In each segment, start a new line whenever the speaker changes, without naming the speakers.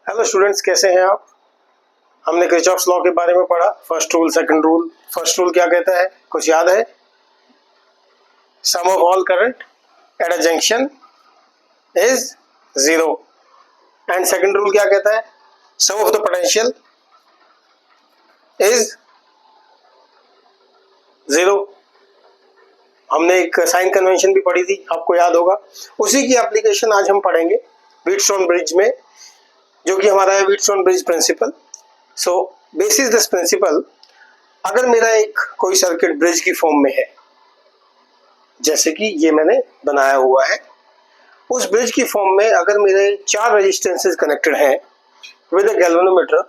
Hello students, कैसे हैं आप। हमने किरचॉफ्स लॉ के बारे में पढ़ा। First rule, second rule. First rule क्या कहता है, कुछ याद है? Sum of all current at a junction is zero. And second rule क्या कहता है? Sum of the potential is zero. हमने एक साइन कन्वेंशन भी पढ़ी थी, आपको याद होगा। उसी की एप्लीकेशन आज हम पढ़ेंगे व्हीटस्टोन ब्रिज में, जो कि हमारा है Wheatstone bridge principle. So basis this principle, अगर मेरा एक कोई सर्किट ब्रिज की फॉर्म में है, जैसे कि ये मैंने बनाया हुआ है, उस ब्रिज की फॉर्म में अगर मेरे 4 रेजिस्टेंसेस कनेक्टेड हैं विद अ गैल्वेनोमीटर,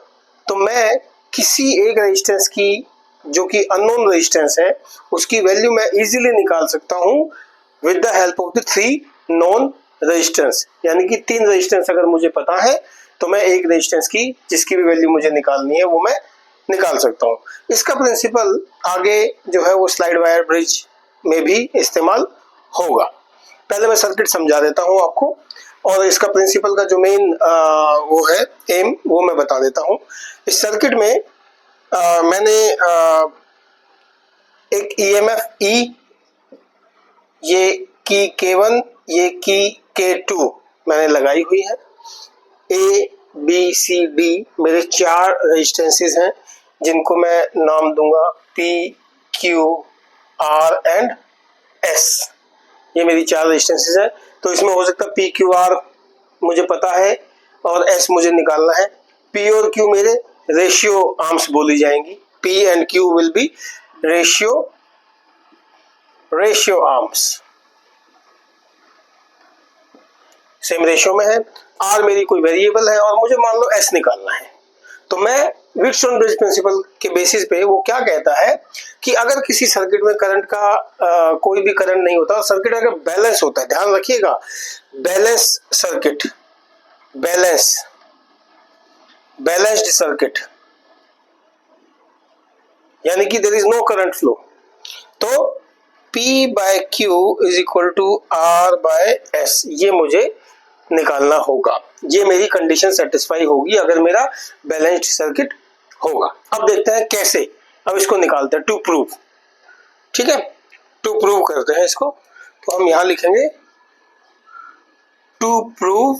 तो मैं किसी एक रेजिस्टेंस की, जो कि अननोन रेजिस्टेंस है, उसकी वैल्यू मैं इजीली निकाल सकता हूं with the help of the 3 non resistance. यानी कि 3 रेजिस्टेंस अगर मुझे पता है तो मैं एक रेजिस्टेंस की जिसकी भी वैल्यू मुझे निकालनी है वो मैं निकाल सकता हूँ। इसका प्रिंसिपल आगे जो है वो स्लाइड वायर ब्रिज में भी इस्तेमाल होगा। पहले मैं सर्किट समझा देता हूँ आपको, और इसका प्रिंसिपल का जो मेन वो है एम, वो मैं बता देता हूँ। इस सर्किट में मैंने एक EMF E, ये की K1, ये की K2 मैंने लगाई हुई है। A, B, C, D मेरे 4 रेजिस्टेंसेस हैं, जिनको मैं नाम दूंगा P, Q, R and S। ये मेरी 4 रेजिस्टेंसेस हैं। तो इसमें हो सकता है P, Q, R मुझे पता है और S मुझे निकालना है। P और Q मेरे रेशियो आर्म्स बोली जाएंगी। P and Q will be ratio arms, same ratio में है। R मेरी कोई वेरिएबल है और मुझे मान लो S निकालना है। तो मैं व्हीटस्टोन ब्रिज प्रिंसिपल के बेसिस पे वो क्या कहता है कि अगर किसी सर्किट में करंट का कोई भी करंट नहीं होता, सर्किट अगर बैलेंस होता है, ध्यान रखिएगा, बैलेंस सर्किट, बैलेंस्ड सर्किट, यानी कि there is no current flow, तो P by Q is equal to R by S, ये मुझे निकालना होगा। ये मेरी कंडीशन सेटिस्फाई होगी अगर मेरा बैलेंस्ड सर्किट होगा। अब देखते हैं कैसे। अब इसको निकालते हैं टू प्रूव। ठीक है, टू प्रूव करते हैं इसको। तो हम यहां लिखेंगे to prove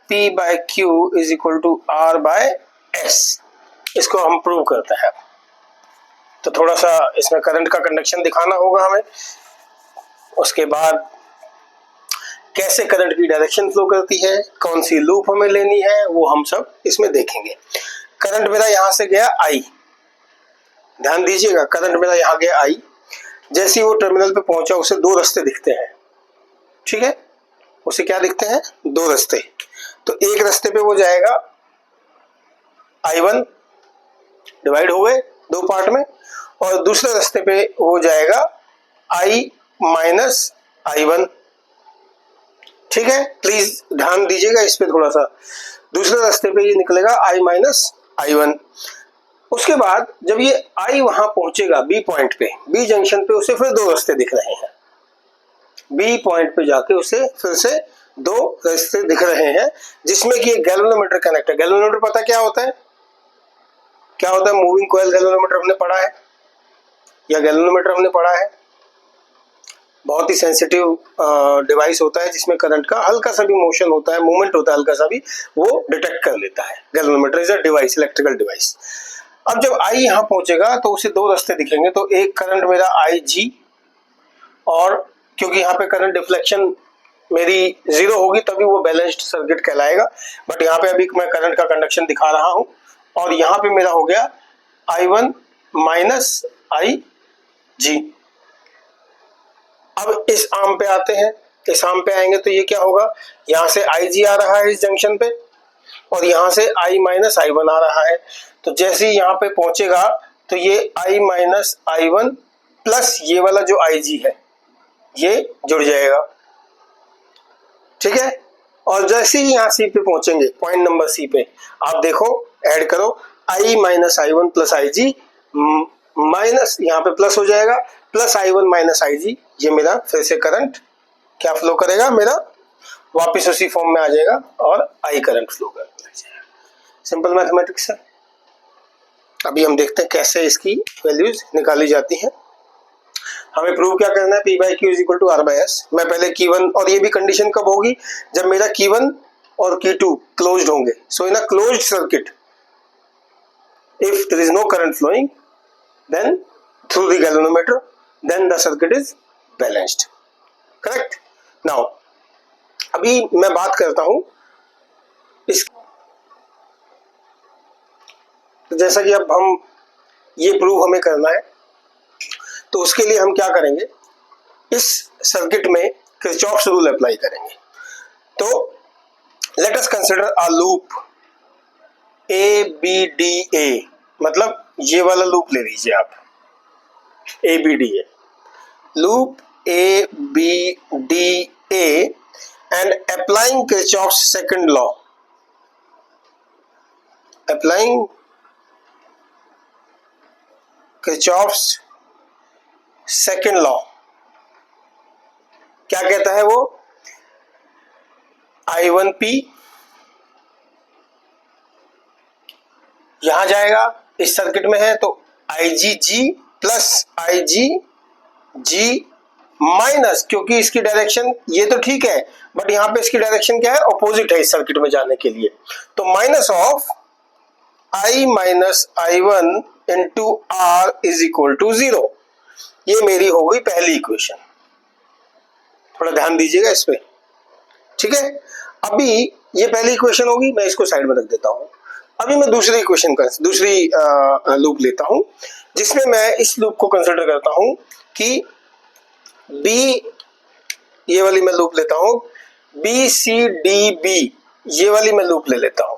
P by Q is equal to R by S। इसको हम प्रूव करते हैं। तो थोड़ा सा इसमें करंट का कंडक्शन दिखाना होगा हमें। उसके बाद कैसे करंट की डायरेक्शन फ्लो करती है, कौन सी लूप हमें लेनी है, वो हम सब इसमें देखेंगे। करंट मेरा यहां से गया I, ध्यान दीजिएगा, करंट मेरा यहां गया I। जैसे ही वो टर्मिनल पे पहुंचा, उसे 2 रास्ते दिखते हैं। ठीक है, उसे क्या दिखते हैं? 2 रास्ते। तो एक रास्ते पे वो जाएगा I1, डिवाइड हो गए 2 पार्ट में, और दूसरे रास्ते पे वो जाएगा I माइनस I1। ठीक है, प्लीज ध्यान दीजिएगा इस पे थोड़ा सा। दूसरे रास्ते पे ये निकलेगा I माइनस I1। उसके बाद जब ये I वहां पहुंचेगा B पॉइंट पे, B जंक्शन पे, उसे फिर 2 रास्ते दिख रहे हैं। B पॉइंट पे जाके उसे फिर से 2 रास्ते दिख रहे हैं, जिसमें कि एक गैल्वेनोमीटर कनेक्ट है। गैल्वेनोमीटर पता क्या होता है? क्या होता है? मूविंग कॉइल गैल्वेनोमीटर हमने पढ़ा है, या गैल्वेनोमीटर हमने पढ़ा है। बहुत ही सेंसिटिव डिवाइस होता है, जिसमें करंट का हल्का सा भी मोशन होता है, मूवमेंट होता है हल्का सा भी, वो डिटेक्ट कर लेता है। Galvanometer is a device, electrical device. अब जब I यहां पहुंचेगा तो उसे 2 रास्ते दिखेंगे। तो एक करंट मेरा IG, और क्योंकि यहाँ पे करंट डिफ्लेक्शन मेरी 0 होगी तभी वो बैलेंस्ड सर्किट कहलाएगा। बट यहाँ पे अभी मैं करंट का कंडक्शन दिखा रहा हूं, और यहाँ पे मेरा हो गया I1 माइनस IG। अब इस आर्म पे आते हैं। इस आर्म पे आएंगे तो ये क्या होगा? यहाँ से IG आ रहा है इस जंक्शन पे, और यहाँ से I माइनस I1 आ रहा है। तो जैसे ही यहाँ पे पहुंचेगा तो ये I माइनस I1 प्लस ये वाला जो IG है, ये जुड़ जाएगा। ठीक है, और जैसे ही यहाँ C पे पहुंचेंगे, पॉइंट नंबर C पे, आप देखो, ऐड करो, I minus I1 plus IG minus, यहाँ पे प्लस हो जाएगा, प्लस I1 माइनस IG। ये मेरा फिर से करंट क्या फ्लो करेगा? मेरा वापस उसी फॉर्म में आ जाएगा और आई करंट फ्लो कर जाएगा। सिंपल मैथमेटिक्स है। अभी हम देखते हैं कैसे इसकी वैल्यूज निकाली जाती हैं। हमें प्रूव क्या करना है, P by Q is equal to R by S. मैं पहले Q1, और ये भी कंडीशन कब होगी, जब मेरा Q1 और Q2 क्लोज्ड होंगे। So in a closed circuit if there is no current flowing then through the galvanometer, then the circuit is balanced, correct? Now अभी मैं बात करता हूं इस, जैसा कि अब हम ये प्रूव हमें करना है, तो उसके लिए हम क्या करेंगे, इस सर्किट में किरचॉफ्स रूल अप्लाई करेंगे। तो let us consider a loop A B D A, मतलब ये वाला लूप ले लीजिए आप, A B D A, loop A B D A and applying Kirchhoff's second law, applying Kirchhoff's second law. क्या कहता है वो, I1P यहां जाएगा, इस सर्किट में है तो IgG प्लस IgG माइनस, क्योंकि इसकी डायरेक्शन ये तो ठीक है बट यहां पे इसकी डायरेक्शन क्या है, ऑपोजिट है इस सर्किट में जाने के लिए, तो minus of I minus I1 into R is equal to 0। ये मेरी हो गई पहली इक्वेशन, थोड़ा ध्यान दीजिएगा इस पे, ठीक है। अभी ये पहली इक्वेशन होगी, मैं इसको साइड में रख देता हूं। अभी मैं दूसरी इक्वेशन का दूसरी लूप लेता हूं, जिसमें मैं इस लूप को कंसिडर करता हूं कि बी, ये वाली मैं लूप लेता हूं, बी सी डी बी, ये वाली मैं लूप ले लेता हूं।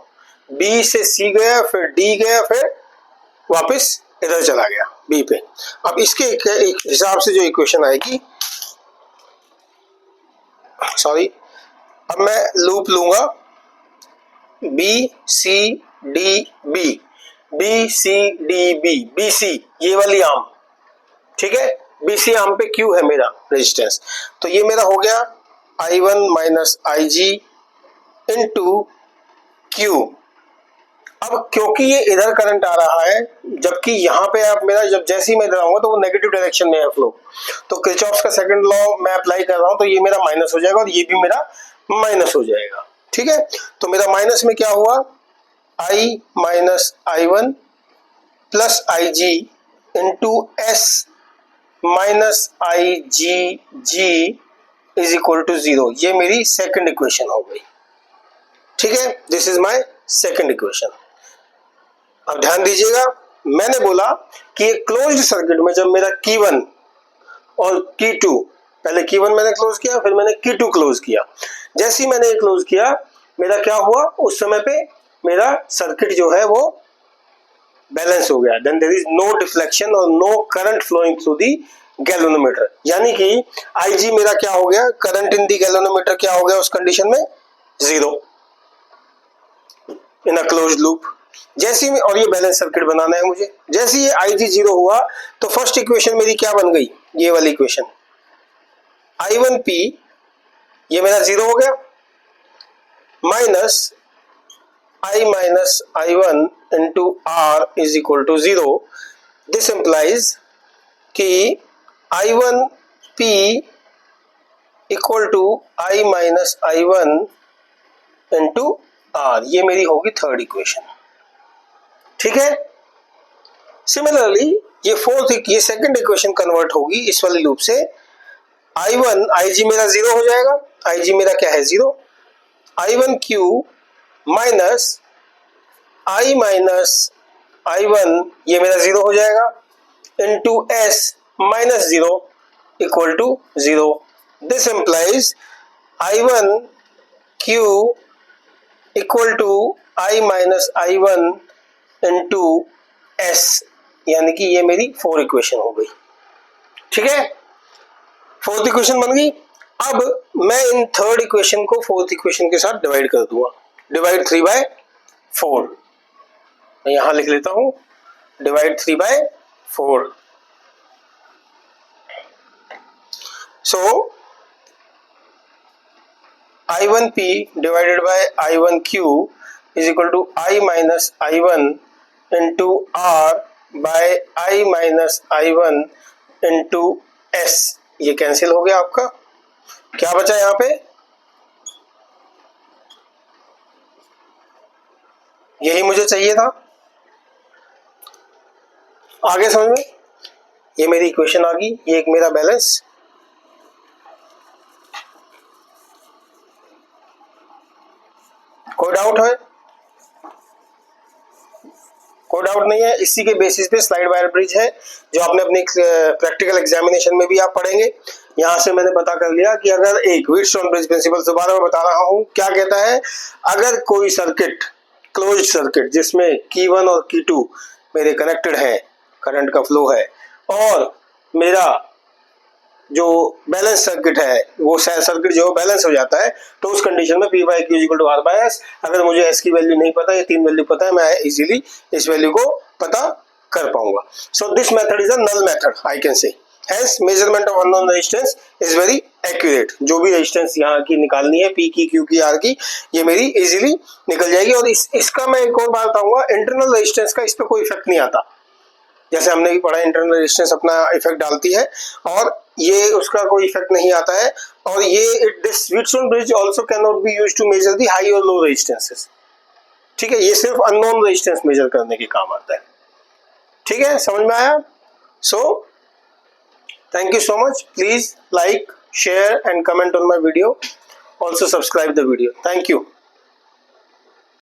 बी से सी गया, फिर डी गया, फिर वापस इधर चला गया बी पे। अब इसके हिसाब से जो इक्वेशन आएगी, सॉरी, अब मैं लूप लूंगा B C D B, B C D B, B C ये वाली आर्म, ठीक है, बी सी आर्म पे क्यू है मेरा रेजिस्टेंस, तो ये मेरा हो गया I1 minus IG into Q. अब क्योंकि ये इधर करंट आ रहा है, जबकि यहाँ पे आप मेरा जब जैसे ही मैं इधर आऊंगा तो वो नेगेटिव डायरेक्शन में है फ्लो, तो किरचॉफ्स का सेकंड लॉ मैं अप्लाई कर रहा हूं, तो ये मेरा माइनस हो जाएगा और ये भी मेरा माइनस हो जाएगा, ठीक है। तो मेरा माइनस में क्या हुआ, I minus I1 plus IG into S minus IgG is equal to 0। ये मेरी सेकंड इक्वेशन हो गई, ठीक है, this is my second equation. अब ध्यान दीजिएगा, मैंने बोला कि एक क्लोज्ड सर्किट में जब मेरा Q1 और Q2, पहले Q1 मैंने क्लोज किया, फिर मैंने Q2 क्लोज किया, जैसे ही मैंने ये क्लोज किया मेरा क्या हुआ, उस समय पे मेरा सर्किट जो है वो बैलेंस हो गया, then there is no deflection और no current flowing through the galvanometer, यानी कि Ig मेरा क्या हो गया, करंट इन दी गैल्वेनोमीटर क्या हो गया उस कंडीशन में, 0 इन अ क्लोज्ड लूप। जैसे ही, और ये बैलेंस सर्किट बनाना है मुझे, जैसे ही Ig 0 हुआ तो फर्स्ट इक्वेशन मेरी क्या बन गई, ये वाली इक्वेशन, I1P ये मेरा 0 हो गया, minus I minus I1 into R is equal to 0। This implies कि I1P equal to I minus I1 into R, ये मेरी होगी थर्ड इक्वेशन, ठीक है। सिमिलरली ये ये सेकंड इक्वेशन कन्वर्ट होगी इस वाली लूप से, I1 Ig मेरा 0 हो जाएगा, Ig मेरा क्या है 0, I1Q minus I minus I1 ये मेरा 0 हो जाएगा, into S minus 0 equal to 0। This implies I1Q equal to I minus I1 into S, यानी कि ये मेरी 4 इक्वेशन हो गई, ठीक है, फोर्थ इक्वेशन बन गई। अब मैं इन थर्ड इक्वेशन को फोर्थ इक्वेशन के साथ डिवाइड कर दूंगा, डिवाइड 3/4, मैं यहां लिख लेता हूं, divide 3/4। So I1P divided by I1Q is equal to I minus I1 into R by I minus I1 into S। ये कैंसिल हो गया आपका, क्या बचा यहाँ पे, यही मुझे चाहिए था। आगे समझ में, ये मेरी इक्वेशन आ गई, ये एक मेरा बैलेंस। कोई डाउट है? कोई डाउट नहीं है। इसी के बेसिस पे स्लाइड वायर ब्रिज है, जो आपने अपनी प्रैक्टिकल एग्जामिनेशन में भी आप पढ़ेंगे। यहां से मैंने पता कर लिया कि अगर एक व्हीटस्टोन ब्रिज प्रिंसिपल दोबारा मैं बता रहा हूं, क्या कहता है, अगर कोई सर्किट क्लोज्ड सर्किट जिसमें की 1 और की 2 मेरे कनेक्टेड है, करंट का फ्लो है, और मेरा जो बैलेंस सर्किट है वो सर्किट जो बैलेंस हो जाता है, तो उस कंडीशन में P by Q equal to R by S. अगर मुझे एस की वैल्यू नहीं पता, ये 3 वैल्यू पता है, मैं इजीली इस वैल्यू को पता कर पाऊंगा। So this method is a null method, I can say. Hence measurement of unknown resistance is very accurate। जो भी रेजिस्टेंस यहाँ की निकालनी है, P की, Q की, R की, ये मेरी इजीली निकल जाएगी। और इसका मैं एक और बात बताऊंगा, इंटरनल रेजिस्टेंस का इस पर कोई इफेक्ट नहीं आता। जैसे हमने भी पढ़ा, इंटरनल रेजिस्टेंस अपना इफेक्ट डालती है और ये उसका कोई इफेक्ट नहीं आता है। और ये this Wheatstone bridge also can not be used to measure the high और लो रेजिस्टेंसेस। ठीक है, ये सिर्फ अननोन रेजिस्टेंस मेजर करने के काम आता है। ठीक है, समझ में आया? सो thank you so much. Please like, share and comment on my video. Also subscribe the video. Thank you.